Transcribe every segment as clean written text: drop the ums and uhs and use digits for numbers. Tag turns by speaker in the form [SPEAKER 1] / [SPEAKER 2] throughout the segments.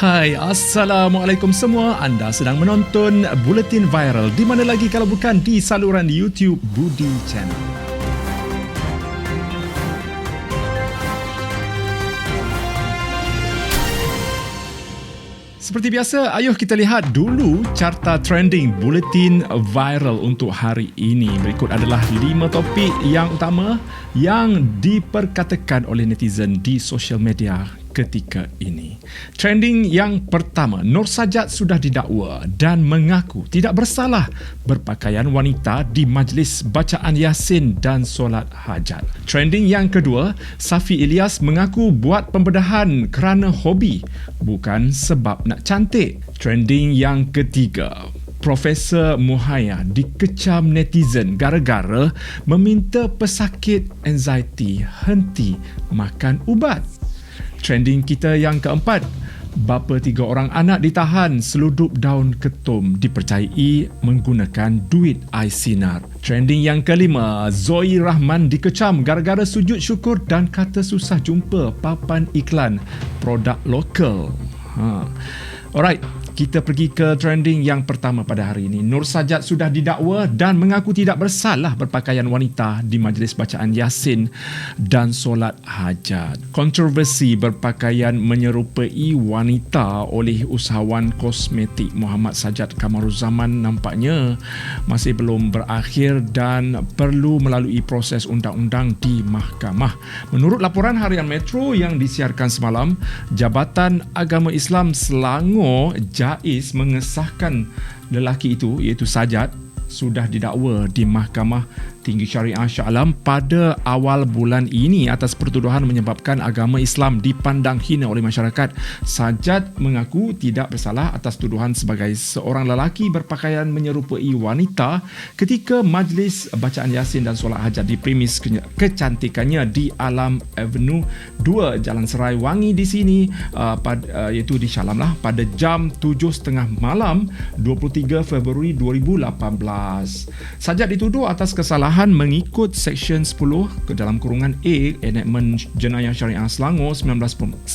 [SPEAKER 1] Hai, Assalamualaikum semua. Anda sedang menonton Buletin Viral. Di mana lagi kalau bukan di saluran YouTube Budi Channel. Seperti biasa, ayuh kita lihat dulu carta trending Buletin Viral untuk hari ini. Berikut adalah 5 topik yang utama yang diperkatakan oleh netizen di sosial media ketika ini. Trending yang pertama, Nur Sajat sudah didakwa dan mengaku tidak bersalah berpakaian wanita di majlis bacaan Yasin dan solat hajat. Trending yang kedua, Safi Ilyas mengaku buat pembedahan kerana hobi, bukan sebab nak cantik. Trending yang ketiga, Profesor Muhaya dikecam netizen gara-gara meminta pesakit anxiety henti makan ubat. Trending kita yang keempat, bapa 3 orang anak ditahan seludup daun ketum dipercayai menggunakan duit ais sinar. Trending yang kelima, Zoe Rahman dikecam gara-gara sujud syukur dan kata susah jumpa papan iklan produk lokal. Alright, kita pergi ke trending yang pertama pada hari ini. Nur Sajat sudah didakwa dan mengaku tidak bersalah berpakaian wanita di majlis bacaan Yasin dan solat hajat. Kontroversi berpakaian menyerupai wanita oleh usahawan kosmetik Muhammad Sajat Kamaruzaman nampaknya masih belum berakhir dan perlu melalui proses undang-undang di mahkamah. Menurut laporan Harian Metro yang disiarkan semalam, Jabatan Agama Islam Selangor JAIS mengesahkan lelaki itu iaitu Sajat sudah didakwa di Mahkamah Tinggi Syariah Shah Alam pada awal bulan ini atas pertuduhan menyebabkan agama Islam dipandang hina oleh masyarakat. Sajat mengaku tidak bersalah atas tuduhan sebagai seorang lelaki berpakaian menyerupai wanita ketika majlis bacaan Yasin dan solat hajat di premis kecantikannya di Alam Avenue 2 Jalan Serai Wangi di sini iaitu di Shah Alam lah pada jam 7.30 malam 23 Februari 2018. Sajat dituduh atas kesalahan mengikut Seksyen 10 ke dalam kurungan A Enakmen Jenayah Syariah Selangor 1995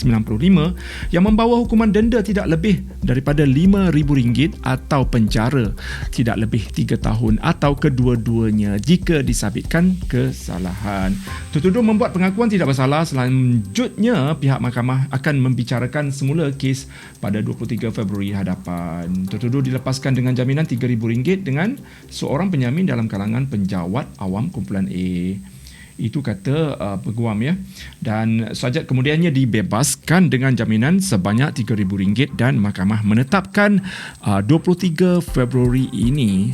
[SPEAKER 1] yang membawa hukuman denda tidak lebih daripada RM5,000 atau penjara tidak lebih 3 tahun atau kedua-duanya jika disabitkan kesalahan. Tertuduh membuat pengakuan tidak bersalah. Selanjutnya pihak mahkamah akan membicarakan semula kes pada 23 Februari hadapan. Tertuduh dilepaskan dengan jaminan RM3,000 dengan seorang penjamin dalam kalangan penjawat awam kumpulan A. Itu kata peguam ya. Dan Sajat kemudiannya dibebaskan dengan jaminan sebanyak RM3,000 dan mahkamah menetapkan 23 Februari ini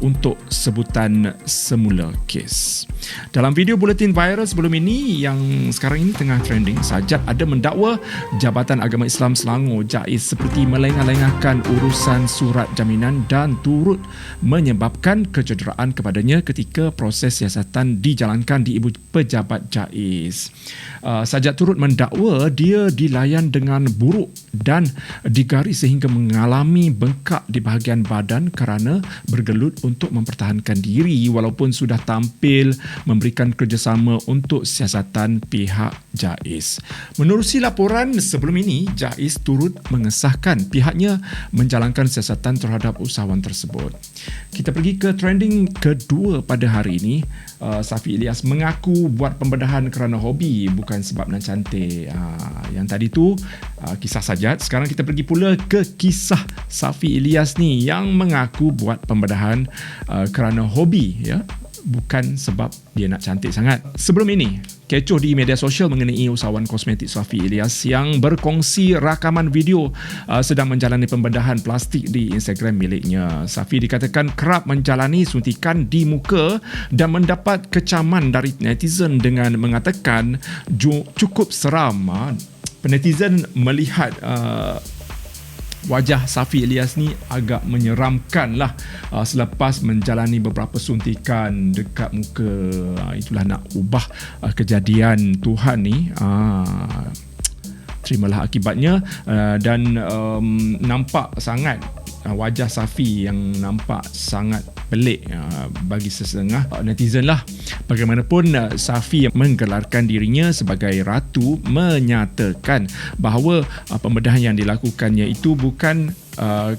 [SPEAKER 1] untuk sebutan semula kes. Dalam video buletin viral sebelum ini yang sekarang ini tengah trending, Sajat ada mendakwa Jabatan Agama Islam Selangor JAIS seperti melengah-lengahkan urusan surat jaminan dan turut menyebabkan kecederaan kepadanya ketika proses siasatan dijalankan di ibu pejabat JAIS. Sajat turut mendakwa dia dilayan dengan buruk dan digaris sehingga mengalami bengkak di bahagian badan kerana bergelut untuk mempertahankan diri walaupun sudah tampil memberikan kerjasama untuk siasatan pihak JAIS. Menerusi laporan sebelum ini, JAIS turut mengesahkan pihaknya menjalankan siasatan terhadap usahawan tersebut. Kita pergi ke trending kedua pada hari ini. Safi Ilyas mengaku buat pembedahan kerana hobi bukan sebab nak cantik. Yang tadi tu kisah Sajat. Sekarang kita pergi pula ke kisah Safi Ilyas ni yang mengaku buat pembedahan kerana hobi ya, bukan sebab dia nak cantik sangat. Sebelum ini, kecoh di media sosial mengenai usahawan kosmetik Safi Ilyas yang berkongsi rakaman video sedang menjalani pembedahan plastik di Instagram miliknya. Safi dikatakan kerap menjalani suntikan di muka dan mendapat kecaman dari netizen dengan mengatakan cukup seram. Netizen melihat wajah Safi Ilyas ni agak menyeramkan lah selepas menjalani beberapa suntikan dekat muka. Itulah nak ubah kejadian Tuhan ni. Terimalah akibatnya dan nampak sangat wajah Safi yang nampak sangat pelik bagi sesetengah netizen lah. Bagaimanapun, Safi yang menggelarkan dirinya sebagai ratu menyatakan bahawa pembedahan yang dilakukannya itu bukan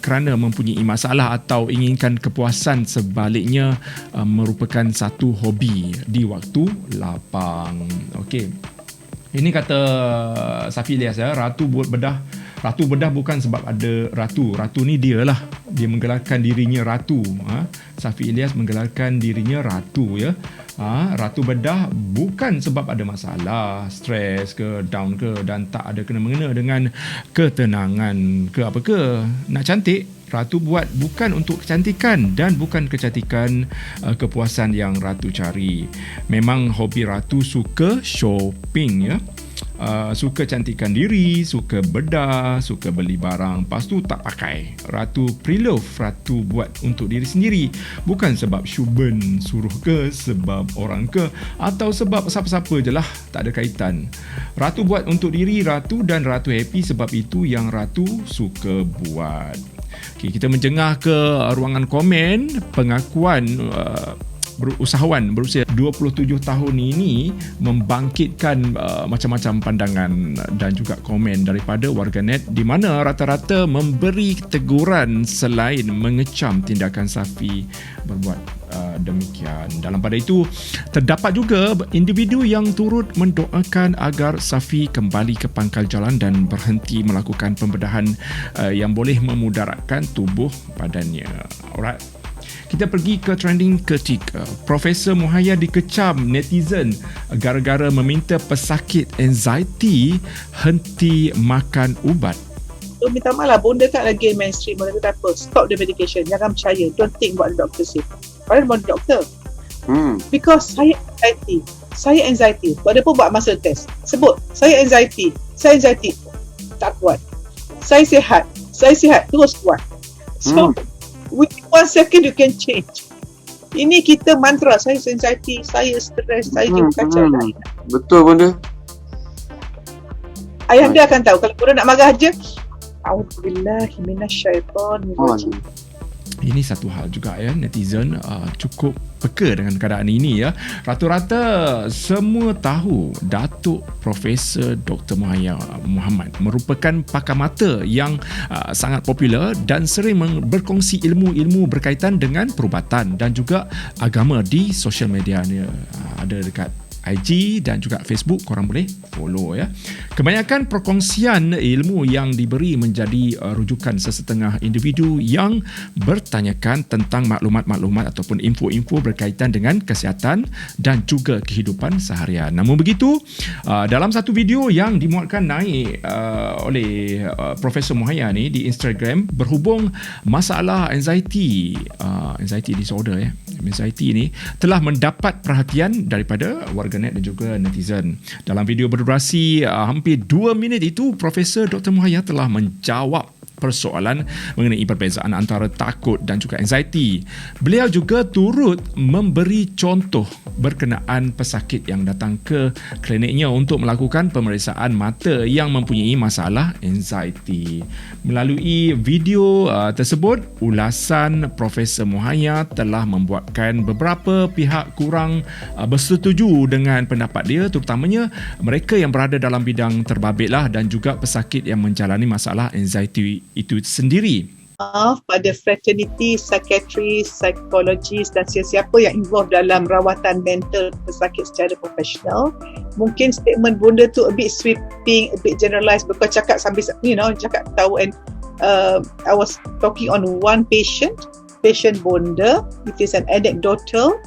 [SPEAKER 1] kerana mempunyai masalah atau inginkan kepuasan, sebaliknya merupakan satu hobi di waktu lapang. Okey. Ini kata Safi Ilyas, ratu buat bedah. Ratu bedah bukan sebab ada ratu. Ratu ni dia lah. Dia menggelarkan dirinya ratu. Safi Ilyas menggelarkan dirinya ratu, ya. Ratu bedah bukan sebab ada masalah, stres ke, down ke, dan tak ada kena-mengena dengan ketenangan ke apa ke. Nak cantik, ratu buat bukan untuk kecantikan dan bukan kecantikan kepuasan yang ratu cari. Memang hobi ratu suka shopping, ya. Suka cantikkan diri, suka bedah, suka beli barang, lepas tu tak pakai. Ratu pre-love, ratu buat untuk diri sendiri, bukan sebab Syuben suruh ke, sebab orang ke, atau sebab siapa-siapa je lah, tak ada kaitan. Ratu buat untuk diri ratu dan ratu happy, sebab itu yang ratu suka buat. Okay, kita menjengah ke ruangan komen pengakuan usahawan berusia 27 tahun ini membangkitkan macam-macam pandangan dan juga komen daripada warganet, di mana rata-rata memberi teguran selain mengecam tindakan Safi berbuat demikian. Dalam pada itu, terdapat juga individu yang turut mendoakan agar Safi kembali ke pangkal jalan dan berhenti melakukan pembedahan yang boleh memudaratkan tubuh badannya. Alright. Kita pergi ke trending ketiga. Profesor Muhaya dikecam netizen gara-gara meminta pesakit anxiety henti makan ubat.
[SPEAKER 2] So, minta maaf lah, bonda kan lagi mainstream. Bonda kata apa? Stop the medication. Jangan percaya. Don't think what the doctor say. Padahal bonda doktor. Because saya anxiety. Saya anxiety. Bonda pun buat muscle test. Sebut, saya anxiety. Saya anxiety. Tak kuat. Saya sihat. Saya sihat. Terus kuat. So, within 1 second you can change. Ini kita mantra. Saya anxiety, saya stres, saya jiwa kacau.
[SPEAKER 3] Betul benda.
[SPEAKER 2] Ayah dia akan tahu. Kalau korang nak marah je, A'udzubillahi minasyaitonirrajim.
[SPEAKER 1] Ini satu hal juga, ya, netizen cukup peka dengan keadaan ini, ya. Rata-rata semua tahu Datuk Profesor Dr. Muhaya Muhammad merupakan pakar mata yang sangat popular dan sering berkongsi ilmu-ilmu berkaitan dengan perubatan dan juga agama di sosial media dia. Ada dekat IG dan juga Facebook, korang boleh follow, ya. Kebanyakan perkongsian ilmu yang diberi menjadi rujukan sesetengah individu yang bertanyakan tentang maklumat-maklumat ataupun info-info berkaitan dengan kesihatan dan juga kehidupan seharian. Namun begitu, dalam satu video yang dimuatkan naik oleh Profesor Muhaya ni di Instagram berhubung masalah anxiety disorder, ya. Anxiety ni telah mendapat perhatian daripada warganet dan juga netizen. Dalam video berdurasi hampir 2 minit itu, Profesor Dr. Muhaya telah menjawab persoalan mengenai perbezaan antara takut dan juga anxiety. Beliau juga turut memberi contoh berkenaan pesakit yang datang ke kliniknya untuk melakukan pemeriksaan mata yang mempunyai masalah anxiety. Melalui video tersebut, ulasan Profesor Muhaya telah membuatkan beberapa pihak kurang bersetuju dengan pendapat dia, terutamanya mereka yang berada dalam bidang terbabitlah dan juga pesakit yang menjalani masalah anxiety itu sendiri.
[SPEAKER 2] Pada fraternity, psychiatrist, psikologis dan siapa yang involved dalam rawatan mental pesakit secara profesional. Mungkin statement bonda tu a bit sweeping, a bit generalized, because cakap sambil cakap tahu. And I was talking on one patient bonda. It is an anecdotal.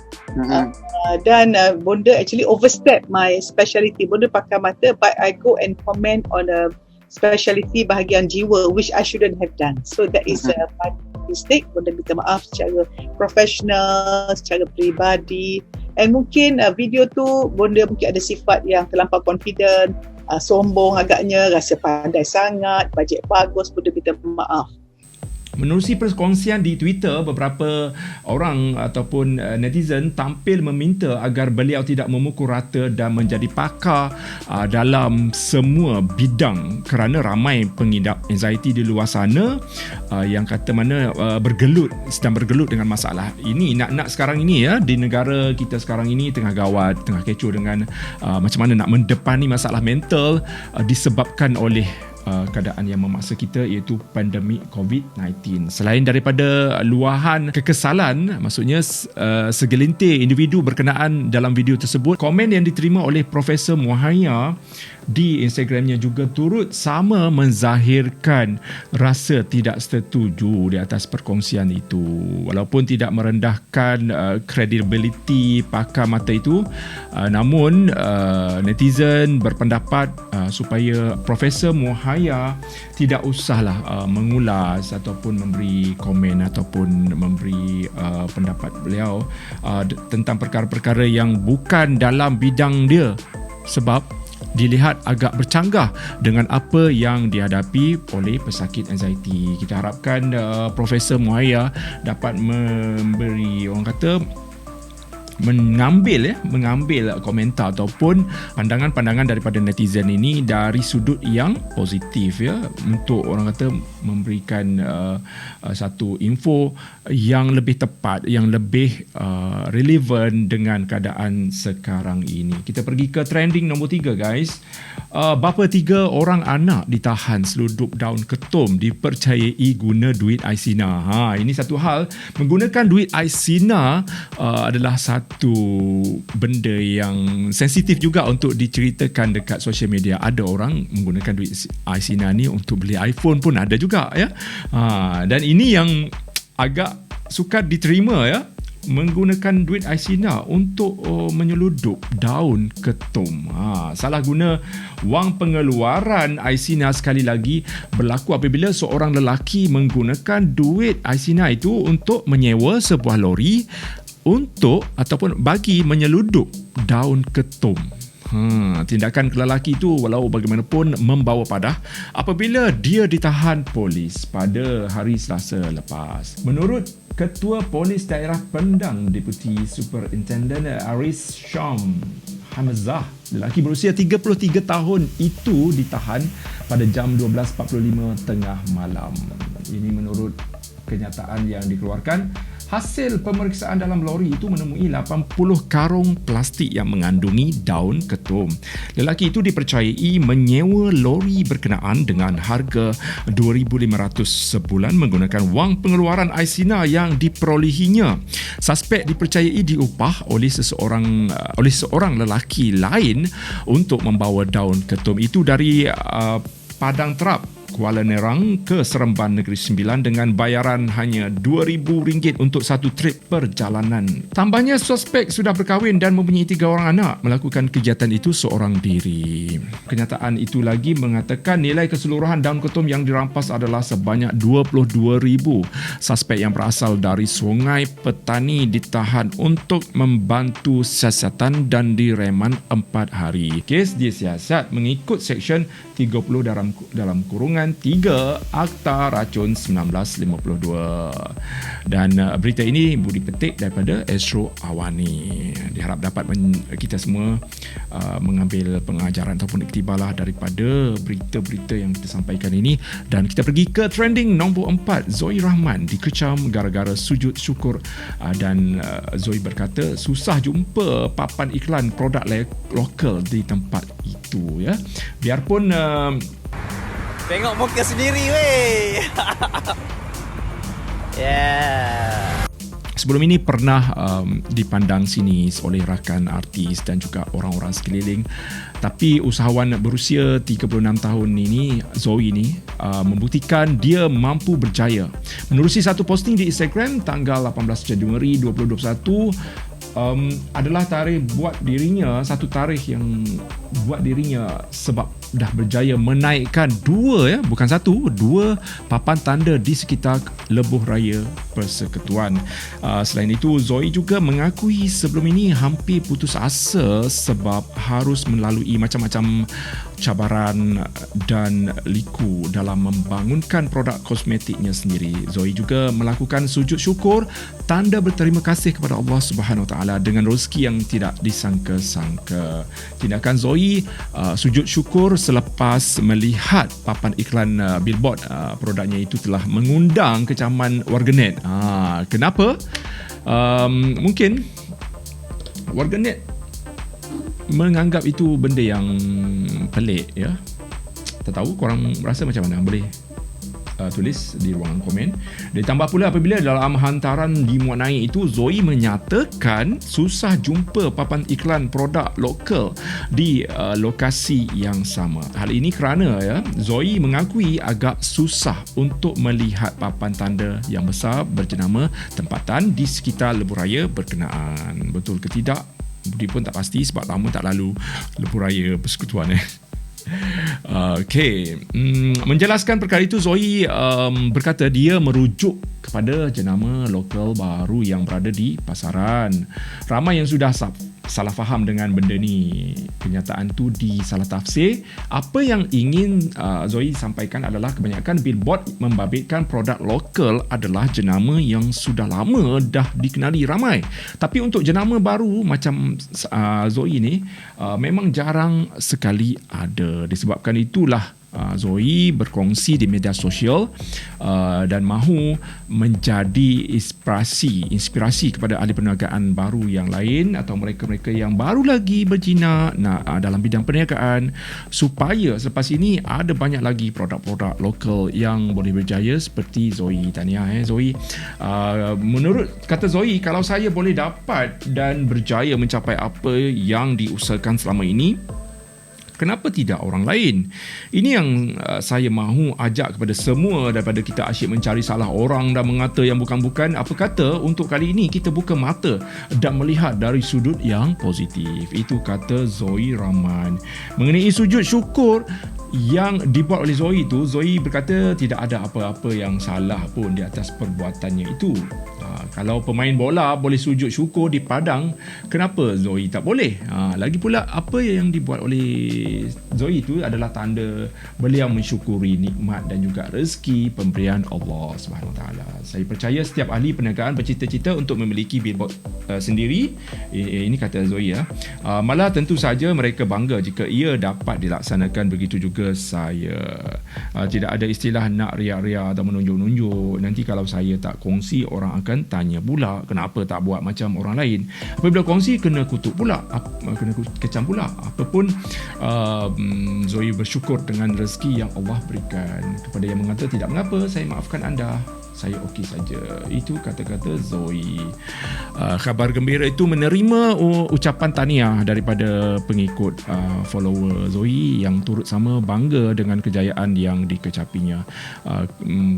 [SPEAKER 2] Dan bonda actually overstep my speciality. Bonda pakar mata, but I go and comment on a speciality bahagian jiwa, which I shouldn't have done. So that is my mistake. Bonda minta maaf secara profesional, secara peribadi. And mungkin video tu bonda mungkin ada sifat yang terlampau confident, sombong agaknya, rasa pandai sangat, bajet bagus. Bonda minta maaf.
[SPEAKER 1] Menerusi perkongsian di Twitter, beberapa orang ataupun netizen tampil meminta agar beliau tidak memukul rata dan menjadi pakar dalam semua bidang, kerana ramai pengidap anxiety di luar sana yang kata mana sedang bergelut dengan masalah ini. Nak sekarang ini ya, di negara kita sekarang ini tengah gawat, tengah kecoh dengan macam mana nak mendepani masalah mental disebabkan oleh keadaan yang memaksa kita, iaitu pandemik COVID-19. Selain daripada luahan kekesalan, maksudnya segelintir individu berkenaan dalam video tersebut, komen yang diterima oleh Profesor Muhaya di Instagramnya juga turut sama menzahirkan rasa tidak setuju di atas perkongsian itu. Walaupun tidak merendahkan kredibiliti pakar mata itu, namun netizen berpendapat supaya Profesor Muhaya tidak usahlah mengulas ataupun memberi komen ataupun memberi pendapat beliau tentang perkara-perkara yang bukan dalam bidang dia, sebab dilihat agak bercanggah dengan apa yang dihadapi oleh pesakit anxiety. Kita harapkan Profesor Muhaya dapat memberi, orang kata, mengambil komentar ataupun pandangan-pandangan daripada netizen ini dari sudut yang positif ya, untuk orang kata memberikan satu info yang lebih tepat, yang lebih relevan dengan keadaan sekarang ini. Kita pergi ke trending nombor 3 guys. Bapa 3 orang anak ditahan seluduk daun ketum dipercayai guna duit Aisina. Ini satu hal, menggunakan duit Aisina adalah satu benda yang sensitif juga untuk diceritakan dekat social media. Ada orang menggunakan duit Aisina ni untuk beli iPhone pun ada juga ya. Dan ini yang agak sukar diterima ya, menggunakan duit Aisina untuk menyeluduk daun ketum. Salah guna wang pengeluaran Aisina sekali lagi berlaku apabila seorang lelaki menggunakan duit Aisina itu untuk menyewa sebuah lori untuk ataupun bagi menyeluduk daun ketum. Tindakan lelaki itu walau bagaimanapun membawa padah apabila dia ditahan polis pada hari Selasa lepas. Menurut Ketua Polis Daerah Pendang, Deputi Superintendent Aris Syam Hamzah, lelaki berusia 33 tahun itu ditahan pada jam 12.45 tengah malam. Ini menurut kenyataan yang dikeluarkan. Hasil pemeriksaan dalam lori itu menemui 80 karung plastik yang mengandungi daun ketum. Lelaki itu dipercayai menyewa lori berkenaan dengan harga $2,500 sebulan menggunakan wang pengeluaran Aisina yang diperolehinya. Suspek dipercayai diupah oleh seorang lelaki lain untuk membawa daun ketum itu dari Padang Terap, Kuala Nerang ke Seremban Negeri Sembilan dengan bayaran hanya RM2,000 untuk satu trip perjalanan. Tambahnya, suspek sudah berkahwin dan mempunyai 3 orang anak. Melakukan kegiatan itu seorang diri. Kenyataan itu lagi mengatakan nilai keseluruhan daun ketum yang dirampas adalah sebanyak RM22,000. Suspek yang berasal dari Sungai Petani ditahan untuk membantu siasatan dan direman 4 hari. Kes disiasat mengikut Seksyen 30 dalam kurungan 3 Akta Racun 1952. Dan berita ini budi petik daripada Astro Awani. Diharap dapat kita semua mengambil pengajaran ataupun iktibarlah daripada berita-berita yang kita sampaikan ini. Dan kita pergi ke trending nombor 4. Zoe Rahman dikecam gara-gara sujud syukur, dan Zoe berkata susah jumpa papan iklan produk lokal di tempat itu ya. Biarpun
[SPEAKER 3] tengok muka sendiri weh. Yeah.
[SPEAKER 1] Sebelum ini pernah dipandang sinis oleh rakan artis dan juga orang-orang sekeliling. Tapi usahawan berusia 36 tahun ini, Zoe ini, membuktikan dia mampu berjaya. Menerusi satu posting di Instagram tanggal 18 Januari 2021, adalah tarikh buat dirinya, satu tarikh yang buat dirinya sebab dah berjaya menaikkan bukan satu, dua papan tanda di sekitar lebuh raya Persekutuan. Selain itu, Zoe juga mengakui sebelum ini hampir putus asa sebab harus melalui macam-macam cabaran dan liku dalam membangunkan produk kosmetiknya sendiri. Zoe juga melakukan sujud syukur, tanda berterima kasih kepada Allah Subhanahu Wa Taala dengan rezeki yang tidak disangka-sangka. Tindakan Zoe sujud syukur selepas melihat papan iklan billboard produknya itu telah mengundang kecaman warganet. Kenapa? Mungkin warganet menganggap itu benda yang pelik, ya. Tak tahu korang rasa macam mana, boleh tulis di ruangan komen. Ditambah pula apabila dalam hantaran dimuat naik itu, Zoe menyatakan susah jumpa papan iklan produk lokal di lokasi yang sama. Hal ini kerana Zoe mengakui agak susah untuk melihat papan tanda yang besar berjenama tempatan di sekitar lebuh raya berkenaan. Betul ke tidak? Budi pun tak pasti sebab lama tak lalu lebuh raya Persekutuan. Menjelaskan perkara itu, Zoe berkata dia merujuk kepada jenama lokal baru yang berada di pasaran. Ramai yang sudah salah faham dengan benda ni. Kenyataan tu disalah tafsir. Apa yang ingin Zoe sampaikan adalah kebanyakan billboard membabitkan produk lokal adalah jenama yang sudah lama dah dikenali ramai. Tapi untuk jenama baru macam Zoe ni memang jarang sekali ada. Disebabkan itulah Zoe berkongsi di media sosial dan mahu menjadi inspirasi kepada ahli perniagaan baru yang lain atau mereka-mereka yang baru lagi berjinak dalam bidang perniagaan, supaya selepas ini ada banyak lagi produk-produk lokal yang boleh berjaya seperti Zoe. Tahniah Zoe. Menurut kata Zoe, kalau saya boleh dapat dan berjaya mencapai apa yang diusahakan selama ini, kenapa tidak orang lain? Ini yang saya mahu ajak kepada semua, daripada kita asyik mencari salah orang dan mengata yang bukan-bukan. Apa kata untuk kali ini kita buka mata dan melihat dari sudut yang positif. Itu kata Zoe Rahman. Mengenai sujud syukur yang dibuat oleh Zoe itu, Zoe berkata tidak ada apa-apa yang salah pun di atas perbuatannya itu. Kalau pemain bola boleh sujud syukur di padang, kenapa Zoe tak boleh? Lagi pula, apa yang dibuat oleh Zoe itu adalah tanda beliau mensyukuri nikmat dan juga rezeki pemberian Allah Subhanahu Wa Taala. Saya percaya setiap ahli perniagaan bercita-cita untuk memiliki billboard sendiri. Ini kata Zoe. Malah tentu saja mereka bangga jika ia dapat dilaksanakan. Begitu juga saya. Tidak ada istilah nak riak-riak atau menunjuk-nunjuk. Nanti kalau saya tak kongsi, orang akan tanya pula kenapa tak buat macam orang lain. Apabila kongsi, kena kutuk pula, kena kecam pula. Apapun, Zoe bersyukur dengan rezeki yang Allah berikan. Kepada yang mengata tidak mengapa, saya maafkan anda, saya okey saja. Itu kata-kata Zoe. Khabar gembira itu menerima ucapan tahniah daripada pengikut follower Zoe yang turut sama bangga dengan kejayaan yang dikecapinya.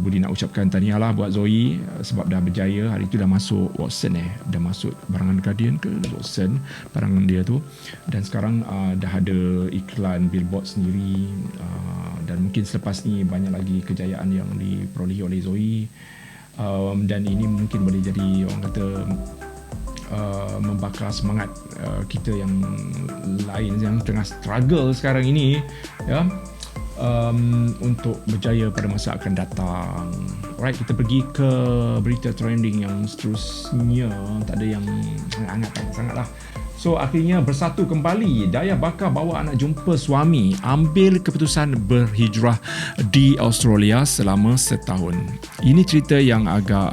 [SPEAKER 1] Budi nak ucapkan tahniah lah buat Zoe sebab dah berjaya. Hari itu dah masuk Watson dah masuk barangan Guardian ke Watson barangan dia tu, dan sekarang dah ada iklan billboard sendiri, dan mungkin selepas ni banyak lagi kejayaan yang diperolehi oleh Zoe. Dan ini mungkin boleh jadi, orang kata, membakar semangat kita yang lain yang tengah struggle sekarang ini, ya, untuk berjaya pada masa akan datang. Alright, kita pergi ke berita trending yang seterusnya. Tak ada yang sangat-sangat, sangatlah. So, akhirnya bersatu kembali. Dayah Bakar bawa anak jumpa suami, ambil keputusan berhijrah di Australia selama setahun. Ini cerita yang agak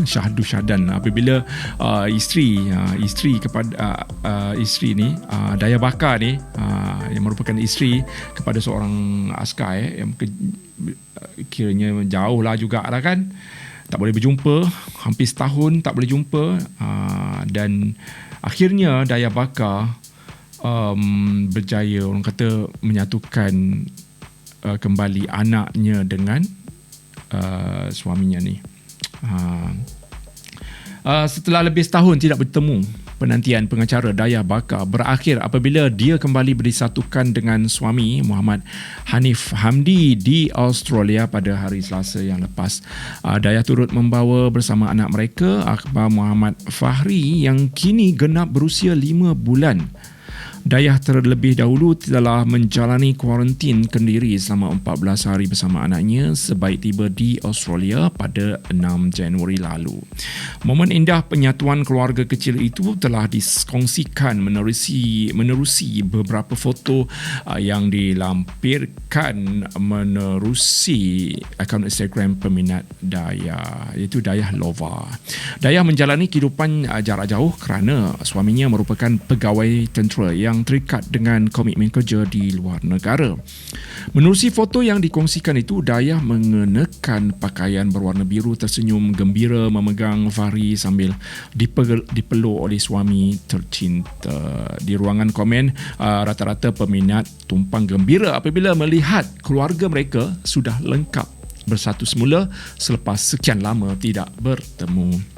[SPEAKER 1] syahdu syahdan apabila isteri kepada isteri ni, Dayah Bakar ni, yang merupakan isteri kepada seorang askar yang kiranya jauh lah jugalah kan. Tak boleh berjumpa, hampir setahun tak boleh jumpa, dan akhirnya Dayah Bakar berjaya, orang kata, menyatukan kembali anaknya dengan suaminya ni. Setelah lebih setahun tidak bertemu, Penantian pengacara Dayah Bakar berakhir apabila dia kembali disatukan dengan suami Muhammad Hanif Hamdi di Australia pada hari Selasa yang lepas. Dayah turut membawa bersama anak mereka, Akbar Muhammad Fahri yang kini genap berusia 5 bulan. Dayah terlebih dahulu telah menjalani kuarantin kendiri selama 14 hari bersama anaknya sebaik tiba di Australia pada 6 Januari lalu. Momen indah penyatuan keluarga kecil itu telah dikongsikan menerusi beberapa foto yang dilampirkan menerusi akaun Instagram peminat Dayah, iaitu Dayah Lova. Dayah menjalani kehidupan jarak jauh kerana suaminya merupakan pegawai tentera yang terikat dengan komitmen kerja di luar negara. Menerusi foto yang dikongsikan itu, Dayah mengenakan pakaian berwarna biru tersenyum gembira memegang Fahri sambil dipeluk oleh suami tercinta. Di ruangan komen, rata-rata peminat tumpang gembira apabila melihat keluarga mereka sudah lengkap bersatu semula selepas sekian lama tidak bertemu.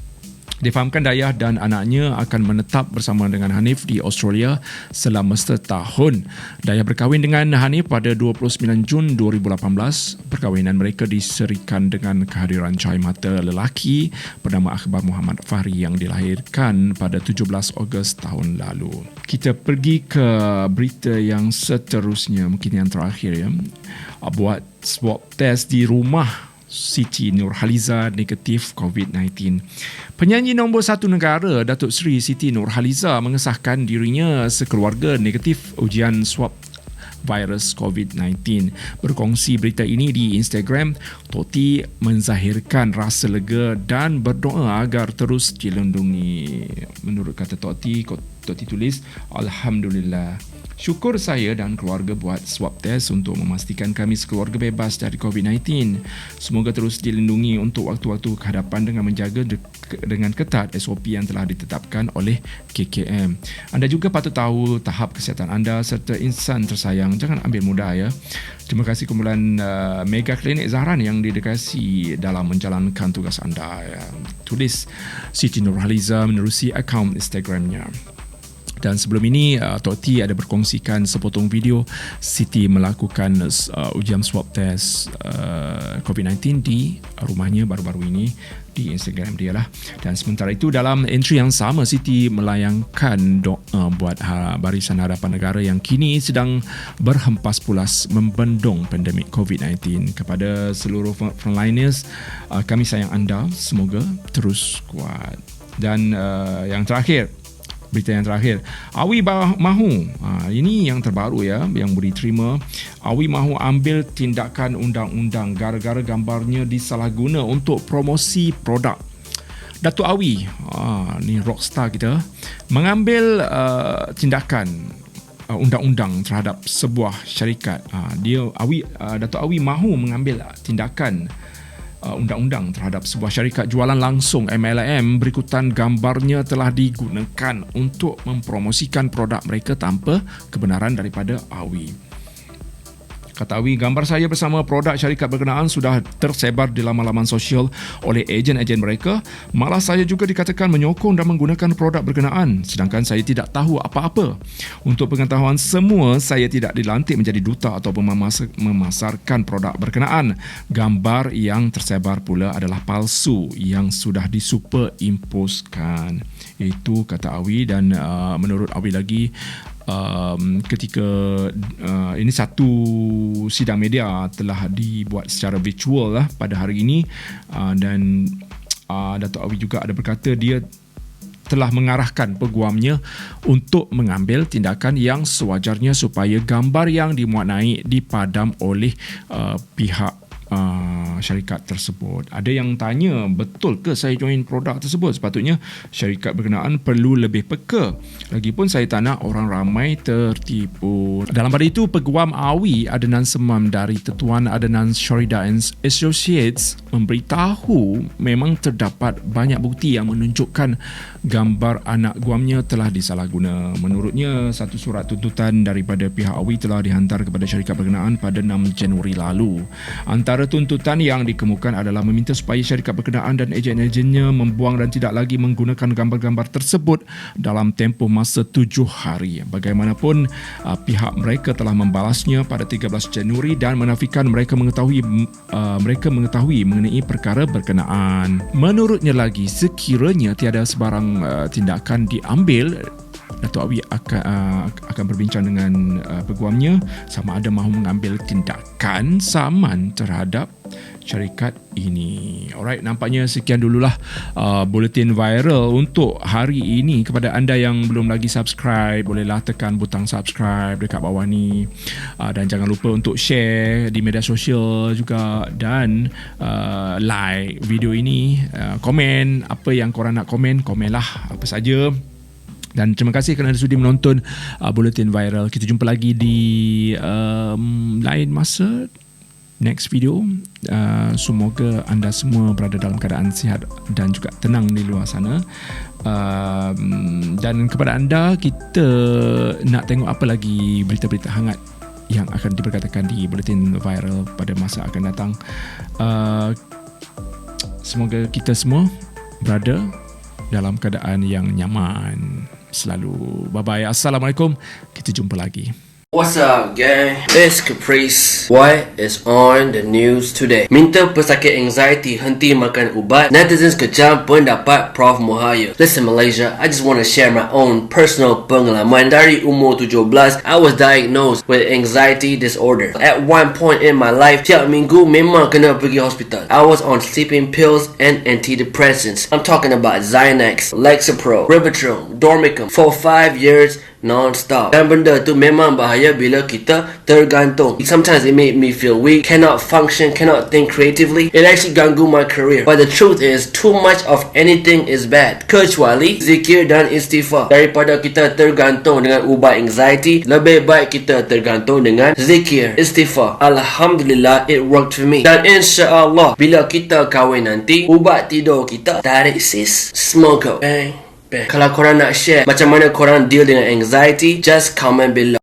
[SPEAKER 1] Difahamkan Dayah dan anaknya akan menetap bersama dengan Hanif di Australia selama setahun. Dayah berkahwin dengan Hanif pada 29 Jun 2018. Perkahwinan mereka diserikan dengan kehadiran cahaya mata lelaki bernama Akbar Muhammad Fahri yang dilahirkan pada 17 Ogos tahun lalu. Kita pergi ke berita yang seterusnya, mungkin yang terakhir ya. Buat swab test di rumah, Siti Nurhaliza negatif COVID-19. Penyanyi nombor 1 negara, Datuk Seri Siti Nurhaliza mengesahkan dirinya sekeluarga negatif ujian swab virus COVID-19. Berkongsi berita ini di Instagram, Toti menzahirkan rasa lega dan berdoa agar terus dilindungi. Menurut kata Toti tulis, Alhamdulillah. Syukur saya dan keluarga buat swab test untuk memastikan kami sekeluarga bebas dari COVID-19. Semoga terus dilindungi untuk waktu-waktu kehadapan dengan menjaga dengan ketat SOP yang telah ditetapkan oleh KKM. Anda juga patut tahu tahap kesihatan anda serta insan tersayang. Jangan ambil mudah ya. Terima kasih kumpulan Mega Klinik Zahran yang dedikasi dalam menjalankan tugas anda ya. Tulis Siti Nurhaliza menerusi akaun Instagramnya. Dan sebelum ini, Tok T ada berkongsikan sepotong video Siti melakukan ujian swab test COVID-19 di rumahnya baru-baru ini di Instagram dia lah. Dan sementara itu, dalam entry yang sama, Siti melayangkan doa buat Barisan Harapan Negara yang kini sedang berhempas pulas membendung pandemik COVID-19. Kepada seluruh frontliners, kami sayang anda, semoga terus kuat. Dan yang terakhir, berita yang terakhir, Awi mahu, ini yang terbaru ya, yang boleh terima. Awi mahu ambil tindakan undang-undang gara-gara gambarnya disalahguna untuk promosi produk. Datuk Awi, ni rockstar kita, mengambil tindakan undang-undang terhadap sebuah syarikat. Datuk Awi mahu mengambil tindakan undang-undang terhadap sebuah syarikat jualan langsung MLM berikutan gambarnya telah digunakan untuk mempromosikan produk mereka tanpa kebenaran daripada Awi. Kata Awi, gambar saya bersama produk syarikat berkenaan sudah tersebar di laman-laman sosial oleh ejen-ejen mereka. Malah saya juga dikatakan menyokong dan menggunakan produk berkenaan, sedangkan saya tidak tahu apa-apa. Untuk pengetahuan semua, saya tidak dilantik menjadi duta atau memasarkan produk berkenaan. Gambar yang tersebar pula adalah palsu yang sudah disuperimposkan. Itu kata Awi. Dan menurut Awi lagi, ketika ini satu sidang media telah dibuat secara virtual lah pada hari ini, dan Datuk Awi juga ada berkata dia telah mengarahkan peguamnya untuk mengambil tindakan yang sewajarnya supaya gambar yang dimuat naik dipadam oleh pihak syarikat tersebut. Ada yang tanya, betul ke saya join produk tersebut? Sepatutnya syarikat berkenaan perlu lebih peka. Lagipun saya tak nak orang ramai tertipu. Dalam pada itu, Peguam Awi Adnan Semam dari Tetuan Adnan Shorida Associates memberitahu memang terdapat banyak bukti yang menunjukkan gambar anak guamnya telah disalahguna. Menurutnya, satu surat tuntutan daripada pihak Awi telah dihantar kepada syarikat berkenaan pada 6 Januari lalu. Antara Antara tuntutan yang dikemukakan adalah meminta supaya syarikat berkenaan dan ejen-ejennya membuang dan tidak lagi menggunakan gambar-gambar tersebut dalam tempoh masa 7 hari. Bagaimanapun, pihak mereka telah membalasnya pada 13 Januari dan menafikan mereka mengetahui mengenai perkara berkenaan. Menurutnya lagi, sekiranya tiada sebarang tindakan diambil, Dato' Awi akan berbincang dengan peguamnya sama ada mahu mengambil tindakan saman terhadap syarikat ini. Alright, nampaknya sekian dululah buletin viral untuk hari ini. Kepada anda yang belum lagi subscribe, bolehlah tekan butang subscribe dekat bawah ni, dan jangan lupa untuk share di media sosial juga, dan like video ini, komen apa yang korang nak komenlah apa saja. Dan terima kasih kerana sudi menonton buletin viral. Kita jumpa lagi di lain masa, next video. Semoga anda semua berada dalam keadaan sihat dan juga tenang di luar sana. Dan kepada anda, kita nak tengok apa lagi berita-berita hangat yang akan diperkatakan di buletin viral pada masa akan datang. Semoga kita semua berada dalam keadaan yang nyaman selalu. Bye-bye. Assalamualaikum. Kita jumpa lagi.
[SPEAKER 4] What's up, gang? This Caprice. What is on the news today? Minta pesakit anxiety henti makan ubat. Netizens kejam pendapat Prof Mohaya. Listen, Malaysia, I just want to share my own personal pengalaman. Dari umur 17, I was diagnosed with anxiety disorder. At one point in my life, tiap minggu memang kena pergi hospital. I was on sleeping pills and antidepressants. I'm talking about Xanax, Lexapro, Rivotril, Dormicum for 5 years non-stop. Dan benda tu memang bahaya bila kita tergantung. Sometimes it made me feel weak, cannot function, cannot think creatively. It actually ganggu my career. But the truth is, too much of anything is bad, kecuali zikir dan istighfar. Daripada kita tergantung dengan ubat anxiety, lebih baik kita tergantung dengan zikir, istighfar. Alhamdulillah, it worked for me. Dan insyaAllah, bila kita kahwin nanti, ubat tidur kita tarik sis, smoke out. Bang. Kalau korang nak share macam mana korang deal dengan anxiety, just comment below.